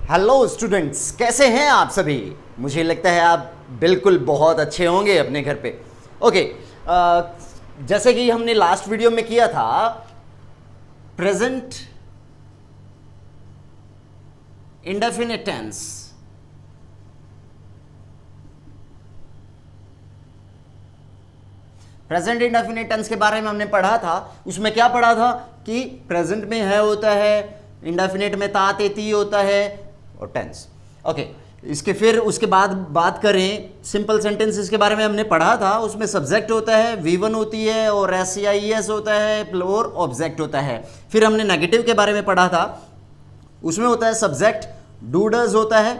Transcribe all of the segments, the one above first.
Hello students, कैसे हैं आप सभी। मुझे लगता है आप बिल्कुल बहुत अच्छे होंगे अपने घर पे। ओके, जैसे कि हमने लास्ट वीडियो में किया था, present indefinite tense. Present indefinite tense के बारे में हमने पढ़ा था। उसमें क्या पढ़ा था कि प्रेजेंट में है होता है, इंडेफिनिट में ता तेती होता है और टेंस। ओके, इसके फिर उसके बाद बात करें सिंपल सेंटेंसेस के बारे में हमने पढ़ा था। उसमें सब्जेक्ट होता है, V1 होती है और SCIES होता है और ऑब्जेक्ट होता है। फिर हमने नेगेटिव के बारे में पढ़ा था। उसमें होता है सब्जेक्ट डू डज होता है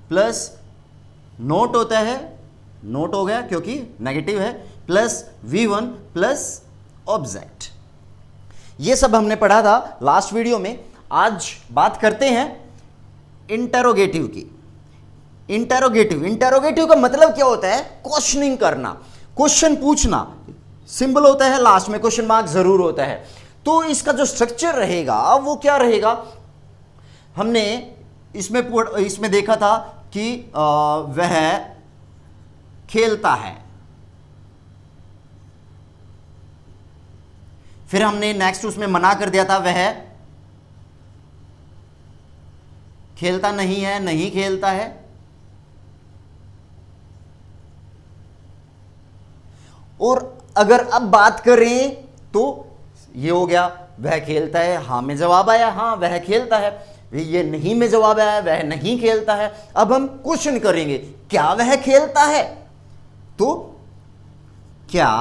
प्लस नोट होता है, नोट हो गया क्योंकि नेगेटिव है, प्लस V1 प्लस ऑब्जेक्ट। ये सब हमने पढ़ा था लास्ट वीडियो में। आज बात करते हैं इंटेरोगेटिव की। इंटेरोगेटिव का मतलब क्या होता है? क्वेश्चनिंग करना, क्वेश्चन पूछना। सिंबल होता है, लास्ट में क्वेश्चन मार्क जरूर होता है। तो इसका जो स्ट्रक्चर रहेगा वो क्या रहेगा? हमने इसमें देखा था कि वह खेलता है। फिर हमने नेक्स्ट उसमें मना कर दिया था, वह खेलता नहीं है, नहीं खेलता है। और अगर अब बात करें तो ये हो गया वह खेलता है, हाँ में जवाब आया हाँ वह खेलता है। ये नहीं में जवाब आया वह नहीं खेलता है। अब हम क्वेश्चन करेंगे, क्या वह खेलता है? तो क्या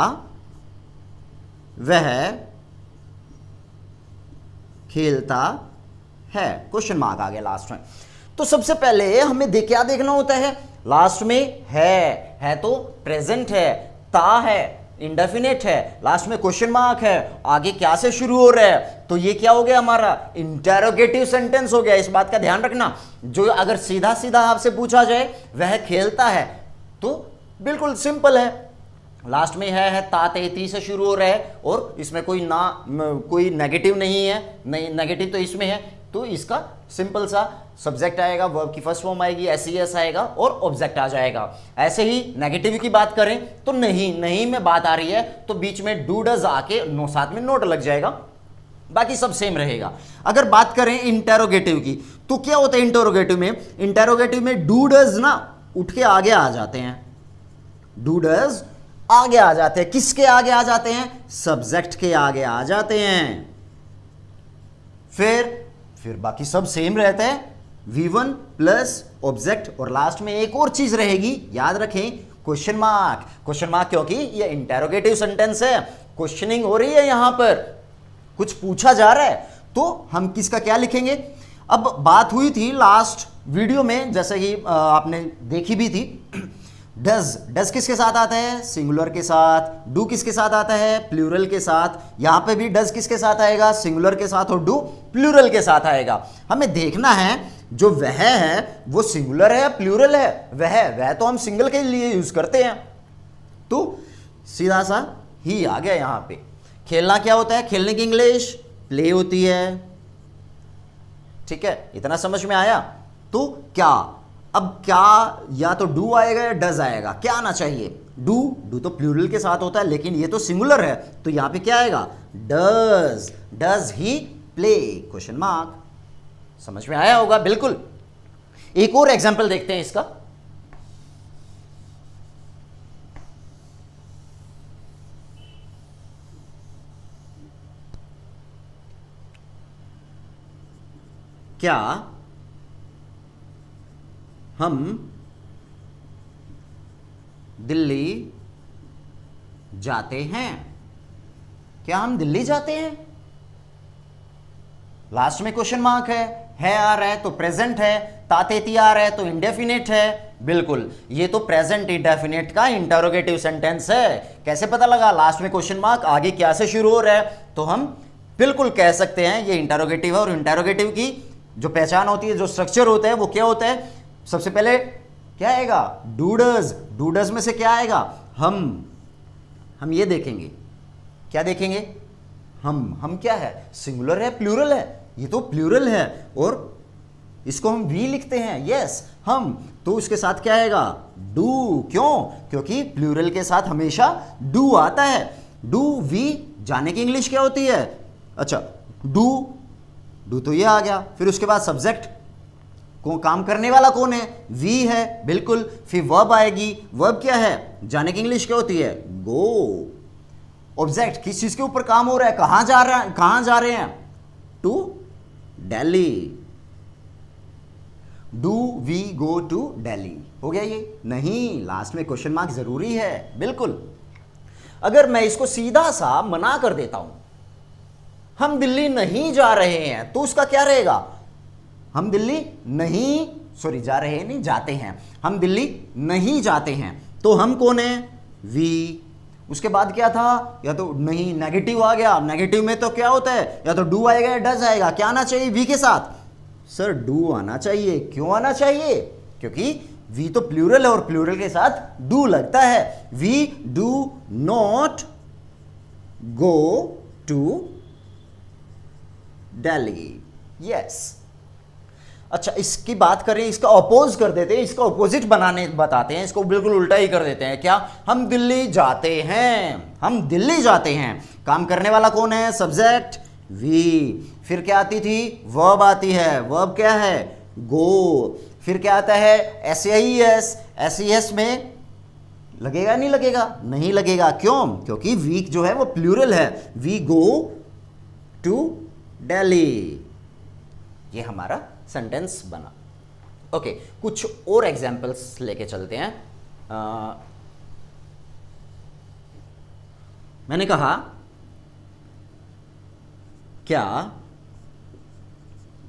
वह खेलता है? क्वेश्चन मार्क आ गया लास्ट में। तो सबसे पहले हमें क्या देखना होता है? लास्ट में है तो प्रेजेंट है, ता है इंडेफिनिट है, लास्ट में क्वेश्चन मार्क है, आगे क्या से शुरू हो रहा है? तो ये क्या हो गया? हमारा इंटेरोगेटिव सेंटेंस हो गया। इस बात का ध्यान रखना, जो अगर सीधा सीधा आपसे पूछा जाए वह खेलता है तो बिल्कुल सिंपल है, लास्ट में है ता तेती से शुरू हो रहा है और इसमें कोई नेगेटिव नहीं है, नहीं नेगेटिव तो इसमें है, तो इसका सिंपल सा सब्जेक्ट आएगा, वर्ब की फर्स्ट फॉर्म आएगी, SES आएगा और ऑब्जेक्ट आ जाएगा। ऐसे ही नेगेटिव की बात करें तो नहीं में बात आ रही है तो बीच में डू डज आके साथ में नोट लग जाएगा, बाकी सब सेम रहेगा। अगर बात करें इंटेरोगेटिव की तो क्या होता है इंटेरोगेटिव में? इंटेरोगेटिव में डू डज ना उठ के आगे आ जाते हैं, डू डज आगे आ जाते हैं। किसके आगे आ जाते हैं? सब्जेक्ट के आगे आ जाते हैं। फिर बाकी सब सेम रहता है, V1 प्लस ऑब्जेक्ट और लास्ट में एक और चीज रहेगी, याद रखें, क्वेश्चन मार्क। क्वेश्चन मार्क क्योंकि ये इंटेरोगेटिव सेंटेंस है, क्वेश्चनिंग हो रही है, यहां पर कुछ पूछा जा रहा है तो हम किसका क्या लिखेंगे? अब बात हुई थी लास्ट वीडियो में, जैसे कि आपने देखी भी थी, डज किसके साथ आता है? सिंगुलर के साथ। डू किसके साथ आता है? प्लूरल के साथ। यहां पे भी डज किसके साथ आएगा? सिंगुलर के साथ, और डू प्लूरल के साथ आएगा। हमें देखना है जो वह है वो सिंगुलर है या प्लूरल है। वह तो हम सिंगल के लिए यूज करते हैं, तो सीधा सा ही आ गया यहां पे। खेलना क्या होता है? खेलने की इंग्लिश प्ले होती है, ठीक है, इतना समझ में आया। तो क्या, अब क्या या तो डू आएगा या डज आएगा? क्या आना चाहिए? डू तो प्लूरल के साथ होता है, लेकिन ये तो सिंगुलर है, तो यहां पे क्या आएगा? Does he play? Question mark. समझ में आया होगा बिल्कुल। एक और एग्जांपल देखते हैं इसका। क्या हम दिल्ली जाते हैं? क्या हम दिल्ली जाते हैं? लास्ट में क्वेश्चन मार्क है आ रहा है तो प्रेजेंट है, तातेती आ रहा है तो इंडेफिनिट है। बिल्कुल, ये तो प्रेजेंट इंडेफिनिट का इंटरोगेटिव सेंटेंस है। कैसे पता लगा? लास्ट में क्वेश्चन मार्क, आगे क्या से शुरू हो रहा है, तो हम बिल्कुल कह सकते हैं ये इंटरोगेटिव है। और इंटरोगेटिव की जो पहचान होती है, जो स्ट्रक्चर होता है, वो क्या होता है? सबसे पहले क्या आएगा? डूडज में से क्या आएगा? हम ये देखेंगे, क्या देखेंगे? हम क्या है? सिंगुलर है प्लूरल है? ये तो प्लूरल है और इसको हम वी लिखते हैं, यस हम, तो उसके साथ क्या आएगा, डू। क्यों? क्योंकि प्लूरल के साथ हमेशा डू आता है। डू वी जाने की इंग्लिश क्या होती है, अच्छा डू तो ये आ गया, फिर उसके बाद सब्जेक्ट को काम करने वाला कौन है, वी है, बिल्कुल। फिर वर्ब आएगी, वर्ब क्या है, जाने की इंग्लिश क्या होती है, गो। ऑब्जेक्ट किस चीज के ऊपर काम हो रहा है, कहां जा रहे हैं, to Delhi. Do we go to Delhi, हो गया ये? नहीं, लास्ट में क्वेश्चन मार्क जरूरी है, बिल्कुल। अगर मैं इसको सीधा सा मना कर देता हूं, हम दिल्ली नहीं जा रहे हैं, तो उसका क्या रहेगा, हम दिल्ली नहीं, सॉरी जा रहे हैं नहीं, जाते हैं, हम दिल्ली नहीं जाते हैं, तो हम कौन है, वी। उसके बाद क्या था, या तो नहीं, नेगेटिव आ गया, नेगेटिव में तो क्या होता है, या तो डू आएगा या डज आएगा, क्या आना चाहिए वी के साथ, सर डू आना चाहिए। क्यों आना चाहिए, क्योंकि वी तो प्लूरल है और प्लूरल के साथ डू लगता है। We do not go to Delhi, yes. अच्छा, इसकी बात करें, इसका अपोज कर देते हैं, इसका ऑपोजिट बताते हैं, इसको बिल्कुल उल्टा ही कर देते हैं। क्या, हम दिल्ली जाते हैं, हम दिल्ली जाते हैं। काम करने वाला कौन है, सब्जेक्ट वी। फिर क्या आती थी, वर्ब आती है, वर्ब क्या है, गो। फिर क्या आता है, एस एस में लगेगा नहीं लगेगा, नहीं लगेगा। क्यों? क्योंकि वी जो है वो प्लूरल है, वी गो टू दिल्ली। ये हमारा सेंटेंस बना। ओके, कुछ और एग्जाम्पल्स लेके चलते हैं। मैंने कहा, क्या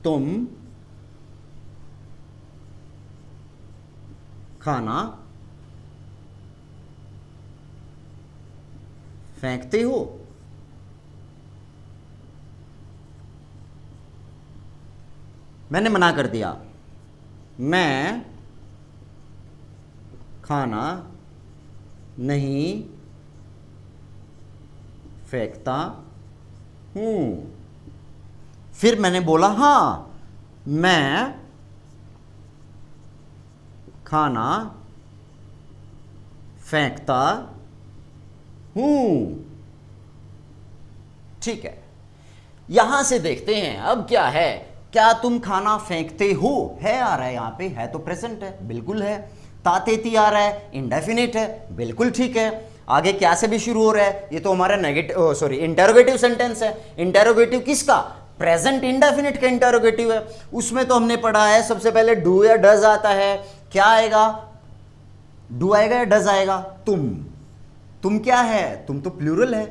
तुम खाना फेंकते हो? मैंने मना कर दिया, मैं खाना नहीं फेंकता हूं। फिर मैंने बोला, हाँ मैं खाना फेंकता हूं। ठीक है, यहां से देखते हैं अब क्या है। क्या तुम खाना फेंकते हो, है आ रहा है, यहां पे है तो प्रेजेंट है, बिल्कुल है। तातेती आ रहा है, इंडेफिनिट है, बिल्कुल ठीक है। आगे क्या से भी शुरू हो रहा है, ये तो हमारा इंटेरोगेटिव सेंटेंस है। इंटेरोगेटिव किसका, प्रेजेंट इंडेफिनिट का इंटेरोगेटिव है। उसमें तो हमने पढ़ा है सबसे पहले डू या डज आता है। क्या आएगा, डू आएगा या डज आएगा, तुम क्या है, तुम तो प्लूरल है,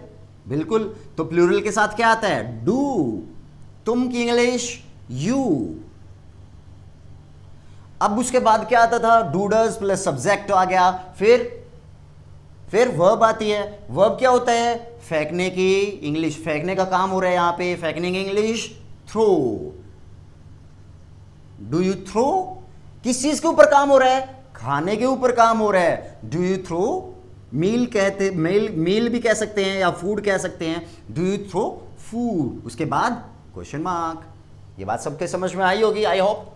बिल्कुल। तो प्लूरल के साथ क्या आता है, डू। तुम की इंग्लिश यू। अब उसके बाद क्या आता था, डू डज प्लस सब्जेक्ट आ गया। फिर वर्ब आती है। वर्ब क्या होता है, फेंकने की इंग्लिश, फेंकने का काम हो रहा है यहां पे, फेंकने की English throw. Do you throw, किस चीज के ऊपर काम हो रहा है, खाने के ऊपर काम हो रहा है। डू यू थ्रो मील, कहते मील भी कह सकते हैं या फूड कह सकते हैं। Do you throw food. उसके बाद क्वेश्चन मार्क। ये बात सबके समझ में आई होगी, आई होप।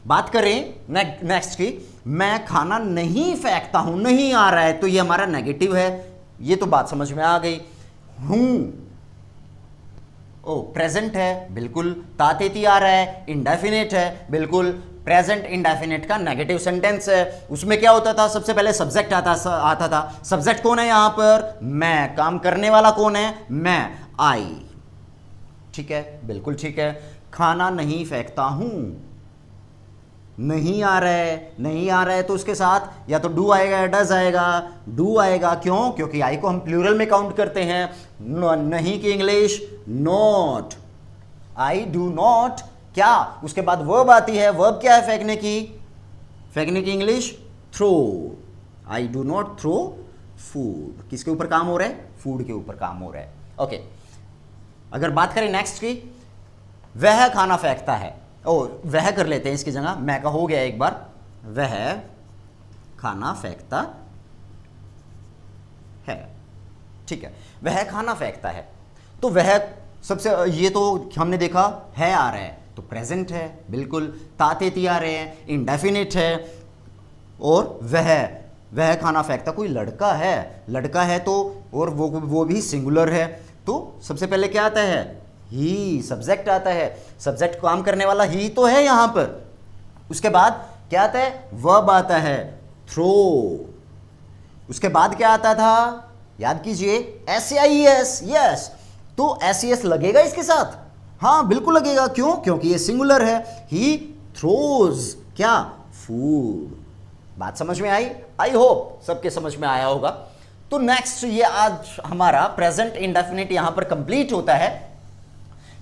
बात करें नेक्स्ट की, मैं खाना नहीं फेंकता हूं, नहीं आ रहा है, तो ये हमारा नेगेटिव है, ये तो बात समझ में आ गई। हूं, ओ प्रेजेंट है, बिल्कुल। तातेती आ रहा है, इंडेफिनिट है, बिल्कुल। प्रेजेंट इंडेफिनिट का नेगेटिव सेंटेंस है। उसमें क्या होता था, सबसे पहले सब्जेक्ट आता था। सब्जेक्ट कौन है यहां पर, मैं। काम करने वाला कौन है, मैं, आई। ठीक है, बिल्कुल ठीक है। खाना नहीं फेंकता हूं, नहीं आ रहा है, नहीं आ रहा है, तो उसके साथ या तो डू आएगा या डज आएगा। डू आएगा, क्यों, क्योंकि आई को हम प्लूरल में काउंट करते हैं। नहीं की English not, I do not. क्या, उसके बाद वर्ब आती है। वर्ब क्या है, फेंकने की, फेंकने की English throw. I do not throw food. किसके ऊपर काम हो रहा है, फूड के ऊपर काम हो रहा है। ओके, अगर बात करें नेक्स्ट की, वह खाना फेंकता है, ओ वह कर लेते हैं इसकी जगह, मैं का हो गया एक बार। वह खाना फेंकता है, ठीक है, वह खाना फेंकता है। तो वह सबसे, ये तो हमने देखा है आ रहा है, तो प्रेजेंट है बिल्कुल। ताते तिया रहे हैं, इंडेफिनिट है। और वह खाना फेंकता, कोई लड़का है तो, और वो भी सिंगुलर है, तो सबसे पहले क्या आता है, ही, सब्जेक्ट आता है। सब्जेक्ट काम करने वाला ही तो है यहां पर। उसके बाद क्या आता है, वर्ब आता है, थ्रो। उसके बाद क्या आता था, याद कीजिए, SAIS, यस। तो SES लगेगा इसके साथ, हाँ बिल्कुल लगेगा। क्यों? क्योंकि ये सिंगुलर है। ही थ्रोज क्या, फूड। बात समझ में आई? आई होप सबके समझ में आया होगा। तो नेक्स्ट, ये आज हमारा प्रेजेंट इंडेफिनिट यहां पर कंप्लीट होता है।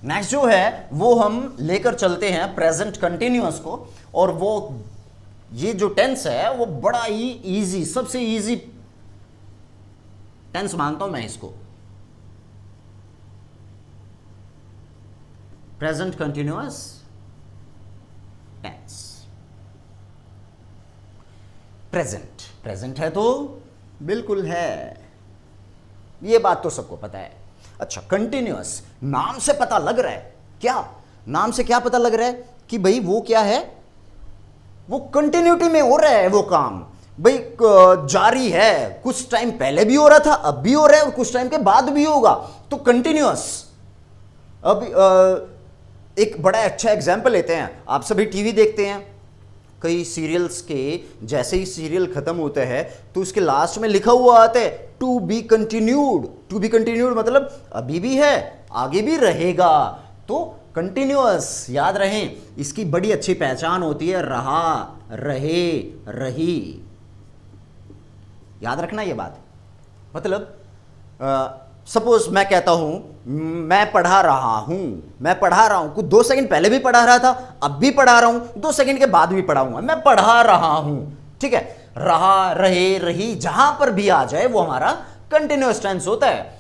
नेक्स्ट जो है वो हम लेकर चलते हैं प्रेजेंट कंटिन्यूअस को, और वो ये जो टेंस है वो बड़ा ही इजी, सबसे इजी टेंस मानता हूं मैं इसको, प्रेजेंट कंटिन्यूअस टेंस। प्रेजेंट है तो बिल्कुल है, ये बात तो सबको पता है। अच्छा, कंटिन्यूअस, नाम से पता लग रहा है क्या, नाम से क्या पता लग रहा है कि भाई वो क्या है, वो कंटिन्यूटी में हो रहा है वो काम, भाई जारी है। कुछ टाइम पहले भी हो रहा था, अब भी हो रहा है, और कुछ टाइम के बाद भी होगा, तो कंटिन्यूअस। अब एक बड़ा अच्छा एग्जाम्पल लेते हैं। आप सभी टीवी देखते हैं, कई सीरियल्स के जैसे ही सीरियल खत्म होता है तो उसके लास्ट में लिखा हुआ आता है to be continued. To be continued मतलब अभी भी है, आगे भी रहेगा। तो कंटिन्यूअस याद रहें, इसकी बड़ी अच्छी पहचान होती है, रहा, रहे, रही। याद रखना ये बात। मतलब सपोज मैं कहता हूं मैं पढ़ा रहा हूं, कुछ 2 सेकंड पहले भी पढ़ा रहा था, अब भी पढ़ा रहा हूं, 2 सेकंड के बाद भी पढ़ाऊंगा, मैं पढ़ा रहा हूं। ठीक है, रहा, रहे, रही, जहां पर भी आ जाए वो हमारा कंटिन्यूअस टेंस होता है।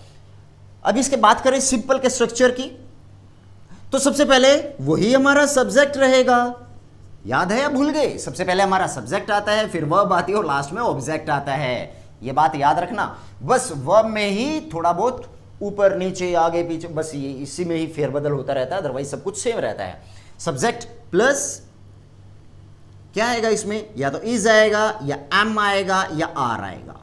अब इसके बात करें सिंपल के स्ट्रक्चर की, तो सबसे पहले वही हमारा सब्जेक्ट रहेगा। याद है या भूल गए? सबसे पहले हमारा सब्जेक्ट आता है, फिर वर्ब आती है, और लास्ट में ऑब्जेक्ट आता है। ये बात याद रखना। बस वर्ब में ही थोड़ा बहुत ऊपर नीचे आगे पीछे, बस ये इसी में ही फेरबदल होता रहता है, अदरवाइज सब कुछ सेम रहता है। सब्जेक्ट प्लस क्या आएगा इसमें, या तो इज आएगा, या एम आएगा, या आर आएगा।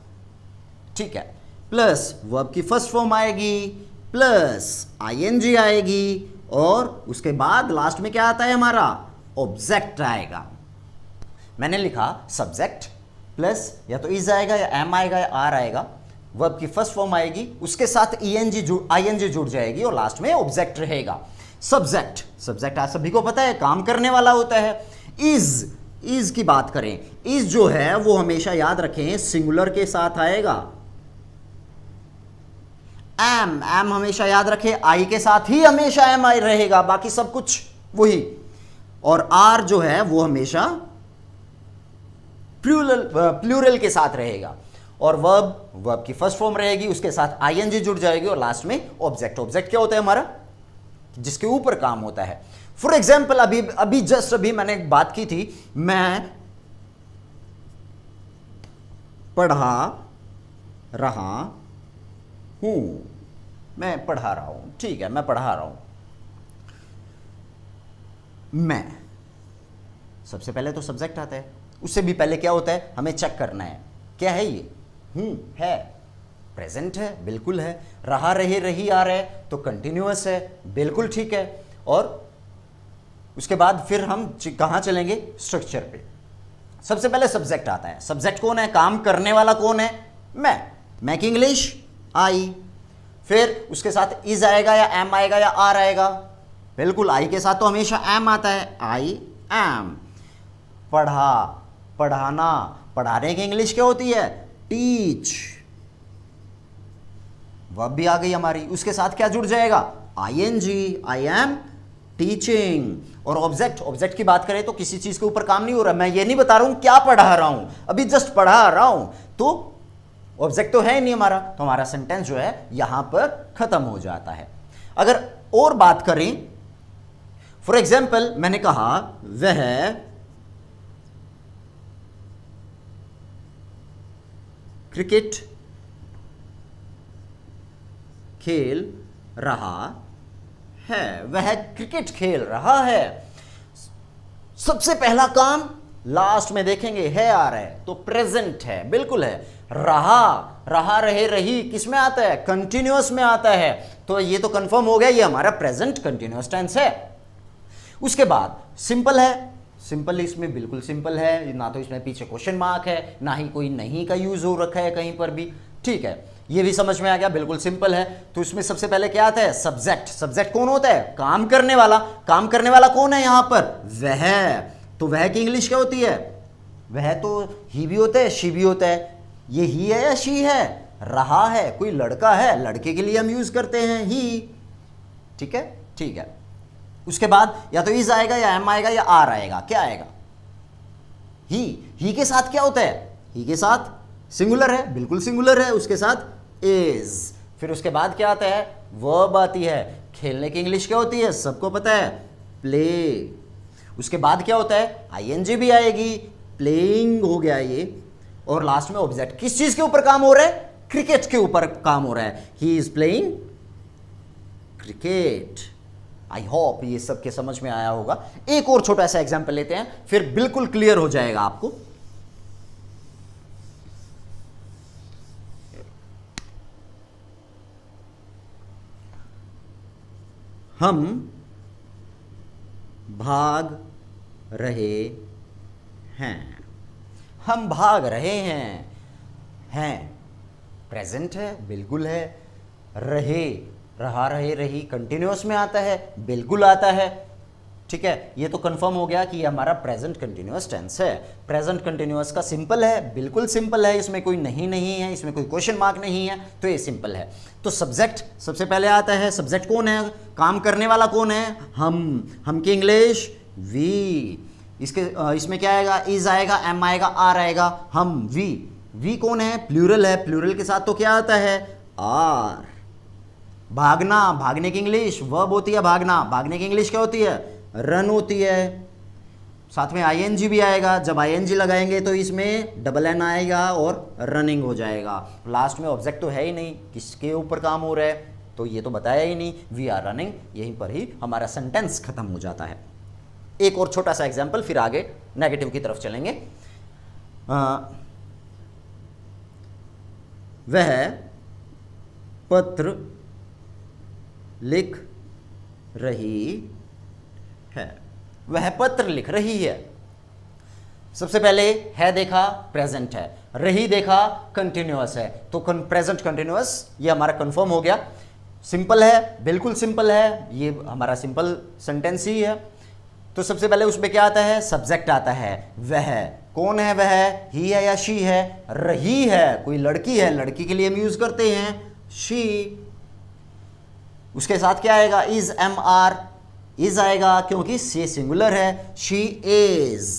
ठीक है, प्लस वर्ब की फर्स्ट फॉर्म आएगी, प्लस आईएनजी आएगी, और उसके बाद लास्ट में क्या आता है हमारा, ऑब्जेक्ट आएगा। मैंने लिखा सब्जेक्ट प्लस या तो इज आएगा, या एम आएगा, या आर आएगा, वर्ब की फर्स्ट फॉर्म आएगी, उसके साथ आईएनजी जुड़ जाएगी, और लास्ट में ऑब्जेक्ट रहेगा। सब्जेक्ट आप सभी को पता है काम करने वाला होता है। इज की बात करें, इज जो है वो हमेशा याद रखें सिंगुलर के साथ आएगा। एम हमेशा याद रखें आई के साथ ही हमेशा एम आई रहेगा, बाकी सब कुछ वही। और आर जो है वो हमेशा प्लूरल के साथ रहेगा। और वर्ब की फर्स्ट फॉर्म रहेगी, उसके साथ आईएनजी जुड़ जाएगी, और लास्ट में ऑब्जेक्ट क्या होता है हमारा, जिसके ऊपर काम होता है। फॉर एग्जाम्पल अभी मैंने एक बात की थी, मैं पढ़ा रहा हूं, मैं पढ़ा रहा हूं, ठीक है, मैं पढ़ा रहा हूं। मैं, सबसे पहले तो सब्जेक्ट आता है, उससे भी पहले क्या होता है, हमें चेक करना है क्या है ये, है, प्रेजेंट है, बिल्कुल है। रहा, रहे, रही, आ रहा है तो कंटिन्यूअस है, बिल्कुल ठीक है। और उसके बाद फिर हम कहां चलेंगे, स्ट्रक्चर पे। सबसे पहले सब्जेक्ट आता है। सब्जेक्ट कौन है, काम करने वाला कौन है, मैं की इंग्लिश आई। फिर उसके साथ इज आएगा, या एम आएगा, या आर आएगा, बिल्कुल आई के साथ तो हमेशा एम आता है, आई एम। पढ़ा, पढ़ाना, पढ़ाने की इंग्लिश क्या होती है, टीच। वर्ब भी आ गई हमारी, उसके साथ क्या जुड़ जाएगा, आईएनजी, आई एम टीचिंग। और ऑब्जेक्ट की बात करें तो किसी चीज के ऊपर काम नहीं हो रहा, मैं ये नहीं बता रहा हूं क्या पढ़ा रहा हूं, अभी जस्ट पढ़ा रहा हूं, तो ऑब्जेक्ट तो है ही नहीं हमारा, तो हमारा सेंटेंस जो है यहां पर खत्म हो जाता है। अगर और बात करें, फॉर एग्जाम्पल मैंने कहा वह क्रिकेट खेल रहा है, वह क्रिकेट खेल रहा है। सबसे पहला काम लास्ट में देखेंगे है आ रहा है तो प्रेजेंट है, बिल्कुल है। रहा रहे रही किस में आता है? कंटिन्यूअस में आता है। तो ये तो कंफर्म हो गया, ये हमारा प्रेजेंट कंटिन्यूअस टेंस है। उसके बाद सिंपल है, सिंपल इसमें बिल्कुल सिंपल है, ना तो इसमें पीछे क्वेश्चन मार्क है, ना ही कोई नहीं का यूज हो रखा है कहीं पर भी, ठीक है। ये भी समझ में आ गया, बिल्कुल सिंपल है। तो इसमें सबसे पहले क्या आता है? सब्जेक्ट। सब्जेक्ट कौन होता है? काम करने वाला। काम करने वाला कौन है यहां पर? वह। तो वह की इंग्लिश क्या होती है? वह तो ही भी होता है, शी भी होता है। ये ही है या शी है? रहा है, कोई लड़का है, लड़के के लिए हम यूज करते हैं ही, ठीक है, ठीक है। उसके बाद या तो इज आएगा या एम आएगा या आर आएगा। क्या आएगा? ही के साथ क्या होता है? ही के साथ सिंगुलर है, बिल्कुल सिंगुलर है, उसके साथ इज। फिर उसके बाद क्या आता है? वर्ब आती है। खेलने की इंग्लिश क्या होती है? सबको पता है, प्ले। उसके बाद क्या होता है? आईएनजी भी आएगी, प्लेइंग हो गया ये। और लास्ट में ऑब्जेक्ट। किस चीज के ऊपर काम हो रहा है? क्रिकेट के ऊपर काम हो रहा है। He is playing cricket. I hope ये सबके समझ में आया होगा। एक और छोटा सा एग्जांपल लेते हैं, फिर बिल्कुल क्लियर हो जाएगा आपको। हम भाग रहे हैं। हम भाग रहे हैं प्रेजेंट है, बिल्कुल है। रहे रही कंटिन्यूअस में आता है, बिल्कुल आता है, ठीक है। ये तो कंफर्म हो गया कि ये हमारा प्रेजेंट कंटिन्यूअस टेंस है। प्रेजेंट कंटिन्यूअस का सिंपल है, बिल्कुल सिंपल है, इसमें कोई नहीं है, इसमें कोई क्वेश्चन मार्क नहीं है, तो ये सिंपल है। तो सब्जेक्ट सबसे पहले आता है। सब्जेक्ट कौन है? काम करने वाला कौन है? हम की इंग्लिश वी। इसमें क्या आएगा? इज आएगा, एम आएगा, आर आएगा। हम वी कौन है? प्लूरल है, प्लूरल के साथ तो क्या आता है? आर। भागना, भागने की इंग्लिश वर्ब होती है भागना। भागने की इंग्लिश क्या होती है? रन होती है। साथ में आईएनजी भी आएगा। जब आईएनजी लगाएंगे तो इसमें डबल एन आएगा और रनिंग हो जाएगा। लास्ट में ऑब्जेक्ट तो है ही नहीं, किसके ऊपर काम हो रहा है तो ये तो बताया ही नहीं। वी आर रनिंग, यहीं पर ही हमारा सेंटेंस खत्म हो जाता है। एक और छोटा सा एग्जाम्पल, फिर आगे नेगेटिव की तरफ चलेंगे। वह पत्र लिख रही है। वह पत्र लिख रही है। सबसे पहले है देखा, प्रेजेंट है। रही देखा, कंटिन्यूअस है। तो प्रेजेंट कंटिन्यूअस ये हमारा कंफर्म हो गया। सिंपल है, बिल्कुल सिंपल है, ये हमारा सिंपल सेंटेंस ही है। तो सबसे पहले उसमें क्या आता है? सब्जेक्ट आता है। वह कौन है? वह ही है या शी है? रही है, कोई लड़की है, लड़की के लिए हम यूज करते हैं शी। उसके साथ क्या आएगा? Is, am, are. इज आएगा क्योंकि सी सिंगुलर है, शी इज।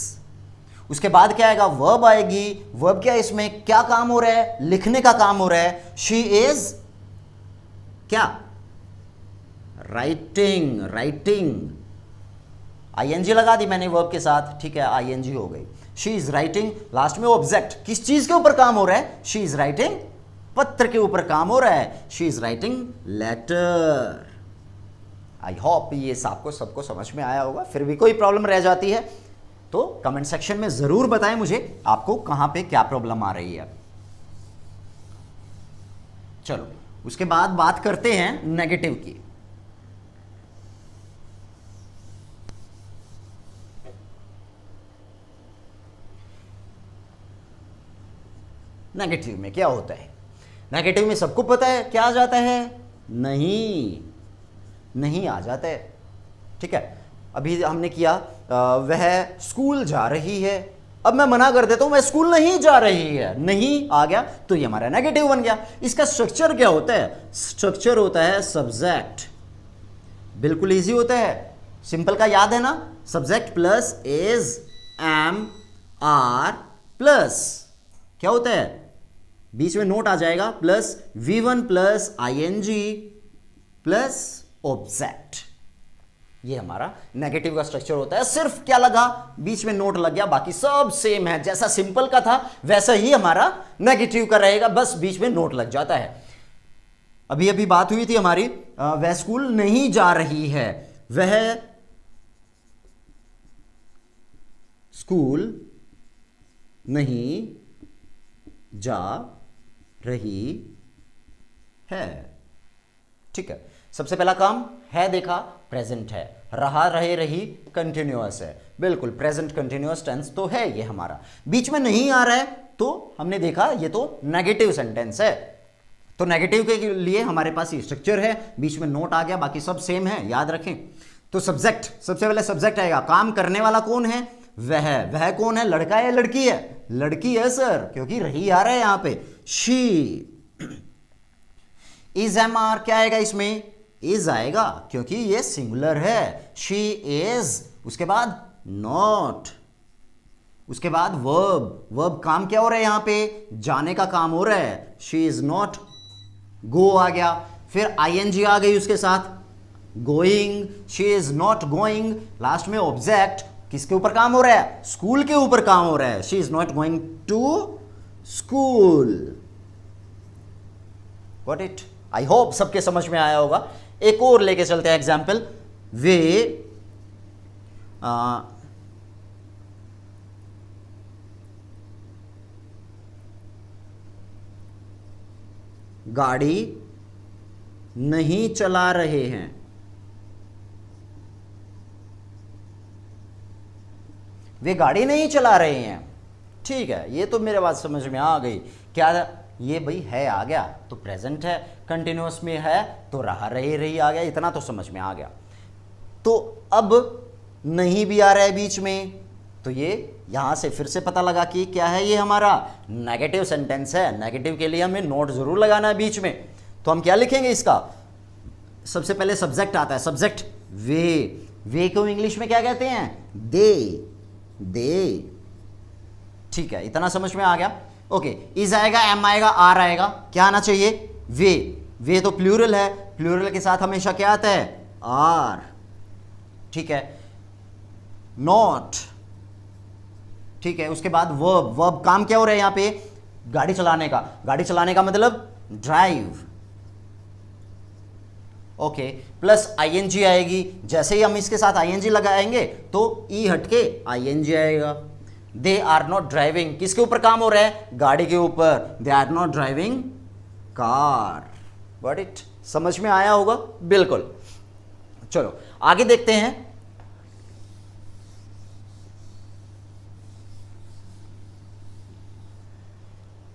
उसके बाद क्या आएगा? वर्ब आएगी। वर्ब क्या? इसमें क्या काम हो रहा है? लिखने का काम हो रहा है। शी इज क्या? राइटिंग। राइटिंग आईएनजी लगा दी मैंने वर्ब के साथ, ठीक है, आईएनजी हो गई। She is writing. लास्ट में ऑब्जेक्ट, किस चीज के ऊपर काम हो रहा है? शी इज राइटिंग, पत्र के ऊपर काम हो रहा है। She is writing letter. I hope ये सबको समझ में आया होगा। फिर भी कोई प्रॉब्लम रह जाती है तो कमेंट सेक्शन में जरूर बताएं मुझे आपको कहां पे क्या प्रॉब्लम आ रही है। चलो उसके बाद बात करते हैं नेगेटिव की। नेगेटिव में क्या होता है? नेगेटिव में सबको पता है क्या आ जाता है? नहीं आ जाता है, ठीक है। अभी हमने किया वह स्कूल जा रही है। अब मैं मना कर देता हूं वह स्कूल नहीं जा रही है, नहीं आ गया तो ये हमारा नेगेटिव बन गया। इसका स्ट्रक्चर क्या होता है? स्ट्रक्चर होता है सब्जेक्ट। बिल्कुल इजी होता है, सिंपल का याद है ना? Subject plus is, am, are plus क्या होता है? बीच में नोट आ जाएगा, plus V1 plus ING plus object. ये हमारा नेगेटिव का स्ट्रक्चर होता है। सिर्फ क्या लगा? बीच में नोट लग गया, बाकी सब सेम है। जैसा सिंपल का था वैसा ही हमारा नेगेटिव का रहेगा, बस बीच में नोट लग जाता है। अभी अभी बात हुई थी हमारी, वह स्कूल नहीं जा रही है, वह स्कूल नहीं जा रही है। ठीक है, सबसे पहला काम है देखा, प्रेजेंट है, रहा रहे रही कंटिन्यूअस है, बिल्कुल प्रेजेंट कंटिन्यूअस टेंस तो है ये हमारा। बीच में नहीं आ रहा है तो हमने देखा ये तो नेगेटिव सेंटेंस है, तो नेगेटिव के लिए हमारे पास ये स्ट्रक्चर है, बीच में नोट आ गया, बाकी सब सेम है, याद रखें। तो सब्जेक्ट, सबसे पहले सब्जेक्ट आएगा, काम करने वाला कौन है, वह कौन है, लड़का है लड़की है, लड़की है सर, क्योंकि रही आ रहा है यहां पे, शी। इज एम आर क्या आएगा इसमें, इज आएगा, क्योंकि ये सिंगुलर है, शी इज, उसके बाद नॉट, उसके बाद वर्ब काम क्या हो रहा है यहां पे, जाने का काम हो रहा है, शी इज नॉट, गो आ गया, फिर आईएनजी आ गई उसके साथ, going, she is not going, last में ऑब्जेक्ट, किसके ऊपर काम हो रहा है, स्कूल के ऊपर काम हो रहा है, she is not going to school. Got it, I hope सबके समझ में आया होगा। एक और लेके चलते हैं एग्जाम्पल, वे गाड़ी नहीं चला रहे हैं, वे गाड़ी नहीं चला रहे हैं। ठीक है, ये तो मेरे बात समझ में आ गई, क्या ये भाई है आ गया तो प्रेजेंट है, कंटिन्यूअस में है तो रहा रहे रही आ गया, इतना तो समझ में आ गया। तो अब नहीं भी आ रहा है बीच में, तो ये यहां से फिर से पता लगा कि क्या है, ये हमारा नेगेटिव सेंटेंस है, नेगेटिव के लिए हमें नोट जरूर लगाना है बीच में। तो हम क्या लिखेंगे इसका, सबसे पहले सब्जेक्ट आता है, सब्जेक्ट वे को इंग्लिश में क्या कहते हैं, दे। ठीक है, इतना समझ में आ गया। ओके, इज आएगा, एम आएगा, आर आएगा, क्या आना चाहिए, वे तो प्लूरल है, प्लूरल के साथ हमेशा क्या आता है, आर। ठीक है, नॉट, ठीक है, उसके बाद वर्ब काम क्या हो रहा है यहां पे, गाड़ी चलाने का मतलब ड्राइव। ओके, प्लस आईएनजी आएगी, जैसे ही हम इसके साथ आईएनजी लगाएंगे तो ई हटके आईएनजी आएगा। दे आर नॉट ड्राइविंग, किसके ऊपर काम हो रहा है, गाड़ी के ऊपर, they are not driving car. Got it, समझ में आया होगा, बिल्कुल। चलो आगे देखते हैं।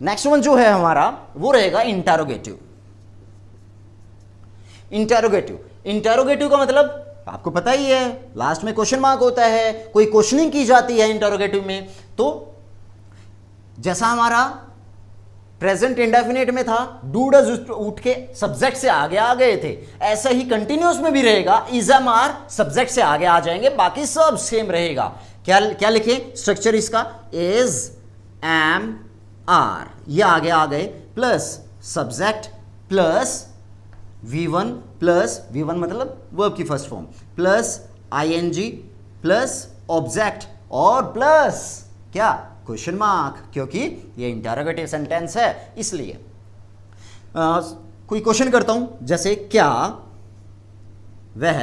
नेक्स्ट वन जो है हमारा वो रहेगा इंटरोगेटिव। इंटरोगेटिव का मतलब आपको पता ही है, लास्ट में क्वेश्चन मार्क होता है, कोई क्वेश्चनिंग की जाती है इंटरोगेटिव में। तो जैसा हमारा प्रेजेंट इंडेफिनिट में था, डू डज उठ के सब्जेक्ट से आगे आ गए थे, ऐसा ही कंटिन्यूअस में भी रहेगा, इज एम आर सब्जेक्ट से आगे आ जाएंगे, बाकी सब सेम रहेगा। क्या लिखे स्ट्रक्चर इसका, इज एम आर, ये आगे आ गए, प्लस सब्जेक्ट प्लस V1 मतलब वर्ब की first form, plus ING plus object और प्लस क्या, क्वेश्चन मार्क, क्योंकि ये इंटरोगेटिव सेंटेंस है इसलिए। कोई क्वेश्चन करता हूं, जैसे क्या वह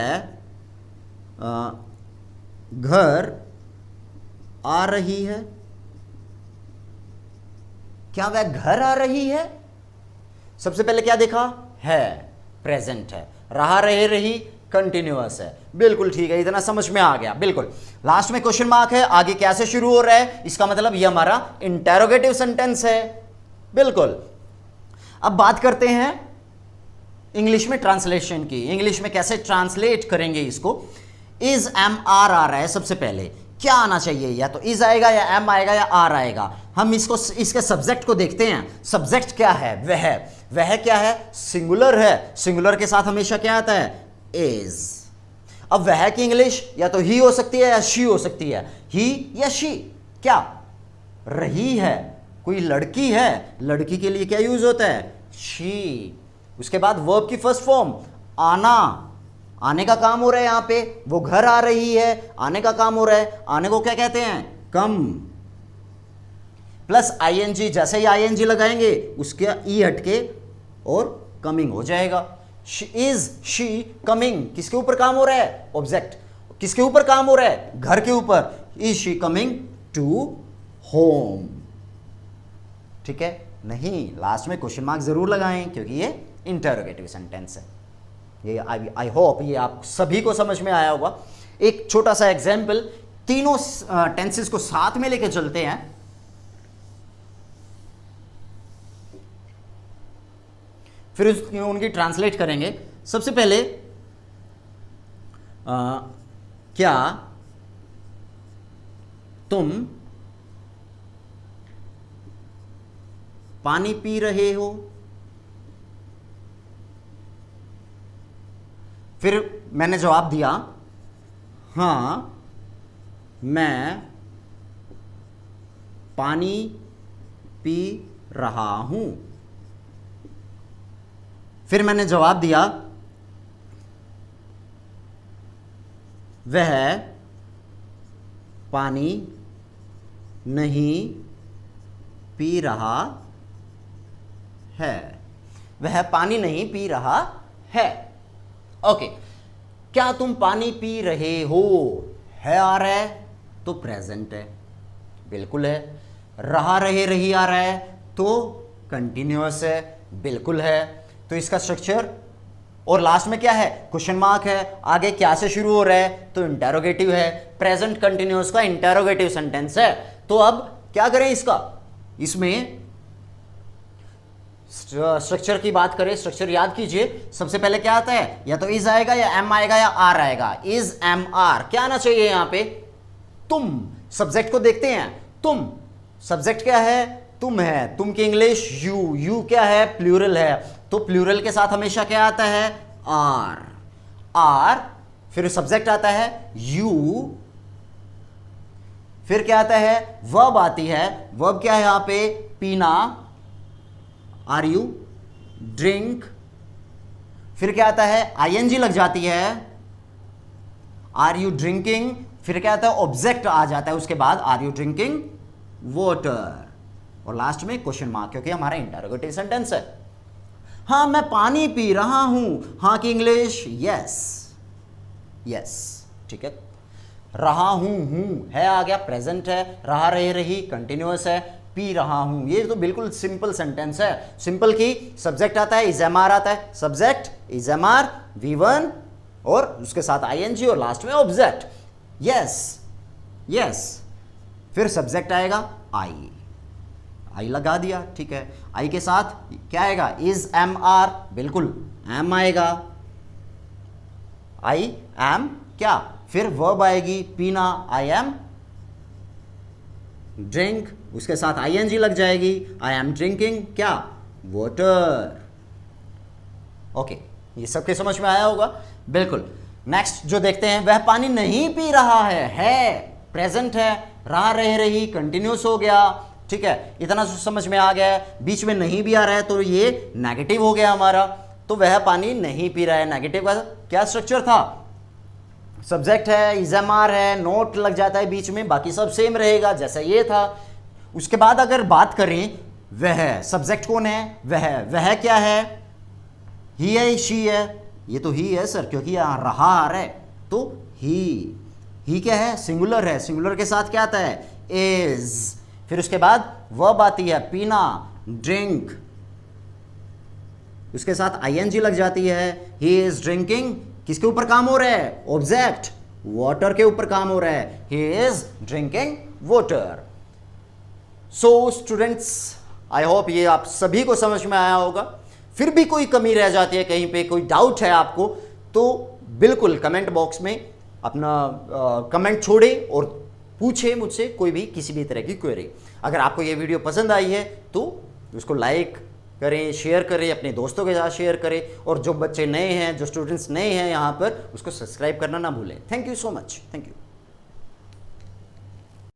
घर आ रही है, क्या वह घर आ रही है। सबसे पहले क्या देखा, है, प्रेजेंट है, रहा रहे रही कंटिन्यूअस है, बिल्कुल ठीक है, इतना समझ में आ गया। बिल्कुल, लास्ट में क्वेश्चन मार्क है, आगे कैसे शुरू हो रहा है, इसका मतलब ये हमारा इंटरोगेटिव सेंटेंस है। बिल्कुल, अब बात करते हैं इंग्लिश में ट्रांसलेशन की, इंग्लिश में कैसे ट्रांसलेट करेंगे इसको। इज एम आर आ रहा है, सबसे पहले क्या आना चाहिए, या तो इज आएगा या एम आएगा या आर आएगा। हम इसके सब्जेक्ट को देखते हैं, सब्जेक्ट क्या है, वह क्या है, सिंगुलर है, सिंगुलर के साथ हमेशा क्या आता है, इज। अब वह की इंग्लिश या तो ही हो सकती है या शी हो सकती है, ही या शी, क्या रही है, कोई लड़की है, लड़की के लिए क्या यूज होता है, शी। उसके बाद वर्ब की फर्स्ट फॉर्म आना, आने का काम हो रहा है यहां पे, वो घर आ रही है, आने का काम हो रहा है, आने को क्या कहते हैं, कम, प्लस आईएनजी, जैसे ही आईएनजी लगाएंगे उसके ई हटके और कमिंग हो जाएगा। इज शी कमिंग, किसके ऊपर काम हो रहा है? ऑब्जेक्ट। किसके ऊपर काम हो रहा है? घर के ऊपर। Is she coming to home. ठीक है, नहीं, लास्ट में क्वेश्चन मार्क जरूर लगाएं क्योंकि ये इंटरोगेटिव सेंटेंस है। ये आई होप ये आप सभी को समझ में आया होगा। एक छोटा सा एग्जाम्पल, तीनों टेंसेस को साथ में लेके चलते हैं। फिर उनकी ट्रांसलेट करेंगे। सबसे पहले क्या तुम पानी पी रहे हो? फिर मैंने जवाब दिया, हां मैं पानी पी रहा हूं। फिर मैंने जवाब दिया, वह पानी नहीं पी रहा है। वह पानी नहीं पी रहा है। ओके, क्या तुम पानी पी रहे हो? है आ रहा है तो प्रेजेंट है, बिल्कुल है। रहा रहे रही आ रहा है तो कंटिन्यूअस है, बिल्कुल है। तो इसका स्ट्रक्चर, और लास्ट में क्या है? क्वेश्चन मार्क है। आगे क्या से शुरू हो रहा है? तो इंटेरोगेटिव है। प्रेजेंट कंटिन्यूअस का इंटेरोगेटिव सेंटेंस है। तो अब क्या करें इसका? इसमें स्ट्रक्चर की बात करें, स्ट्रक्चर याद कीजिए। सबसे पहले क्या आता है? या तो इज आएगा, या एम आएगा, या आर आएगा। Is am are. क्या आना चाहिए यहां पे? तुम। सब्जेक्ट को देखते हैं, तुम। सब्जेक्ट क्या है? तुम है। तुम की इंग्लिश यू। यू क्या है? प्लूरल है। तो प्लूरल के साथ हमेशा क्या आता है? आर। आर, फिर सब्जेक्ट आता है यू, फिर क्या आता है? वर्ब आती है। वर्ब क्या है यहां पे? पीना, आर यू, ड्रिंक। फिर क्या आता है? आईएनजी लग जाती है, आर यू ड्रिंकिंग। फिर क्या आता है? ऑब्जेक्ट आ जाता है उसके बाद, आर यू ड्रिंकिंग वाटर। और लास्ट में क्वेश्चन मार्क, क्योंकि हमारा इंटरोगेटिव सेंटेंस है। हाँ मैं पानी पी रहा हूं। हाँ की इंग्लिश यस। यस, ठीक है। रहा हूं है आ गया, प्रेजेंट है। रहा रहे रही कंटिन्यूअस है। पी रहा हूं, ये तो बिल्कुल सिंपल सेंटेंस है। सिंपल की सब्जेक्ट आता है, इज एम आर आता है। Subject is am are, V1 और उसके साथ आईएनजी और लास्ट में ऑब्जेक्ट। Yes, yes. फिर सब्जेक्ट आएगा आई। आई लगा दिया, ठीक है। आई के साथ क्या आएगा? इज एम आर, बिल्कुल एम आएगा। आई एम क्या? फिर वर्ब आएगी पीना, आई एम ड्रिंक, उसके साथ आईएनजी लग जाएगी, आई एम ड्रिंकिंग क्या? वाटर। ओके, ये सबके समझ में आया होगा, बिल्कुल। नेक्स्ट जो देखते हैं, वह पानी नहीं पी रहा है प्रेजेंट है। रहा रहे रही कंटिन्यूस हो गया, ठीक है। इतना समझ में आ गया है। बीच में नहीं भी आ रहा है तो ये नेगेटिव हो गया हमारा। तो वह पानी नहीं पी रहा है, नेगेटिव का क्या स्ट्रक्चर था? सब्जेक्ट है, इज एम आर है, नोट लग जाता है बीच में, बाकी सब सेम रहेगा जैसा ये था। उसके बाद अगर बात करें, वह, सब्जेक्ट कौन है? वह क्या है? ही है, शी है? ये तो ही है सर, क्योंकि यहां रहा आ रहा है तो ही क्या है? सिंगुलर है। सिंगुलर के साथ क्या आता है? इज। फिर उसके बाद वर्ब आती है पीना, ड्रिंक, उसके साथ आईएनजी लग जाती है। ही इज ड्रिंकिंग, किसके ऊपर काम हो रहा है? ऑब्जेक्ट, वाटर के ऊपर काम हो रहा है। He is drinking water. So students, I hope ये आप सभी को समझ में आया होगा। फिर भी कोई कमी रह जाती है, कहीं पे कोई डाउट है आपको, तो बिल्कुल कमेंट बॉक्स में अपना कमेंट छोड़े और पूछे मुझसे कोई भी किसी भी तरह की क्वेरी। अगर आपको ये वीडियो पसंद आई है तो उसको लाइक करें, शेयर करें, अपने दोस्तों के साथ शेयर करें, और जो बच्चे नए हैं, जो स्टूडेंट्स नए हैं यहाँ पर, उसको सब्सक्राइब करना ना भूलें। Thank you so much, thank you.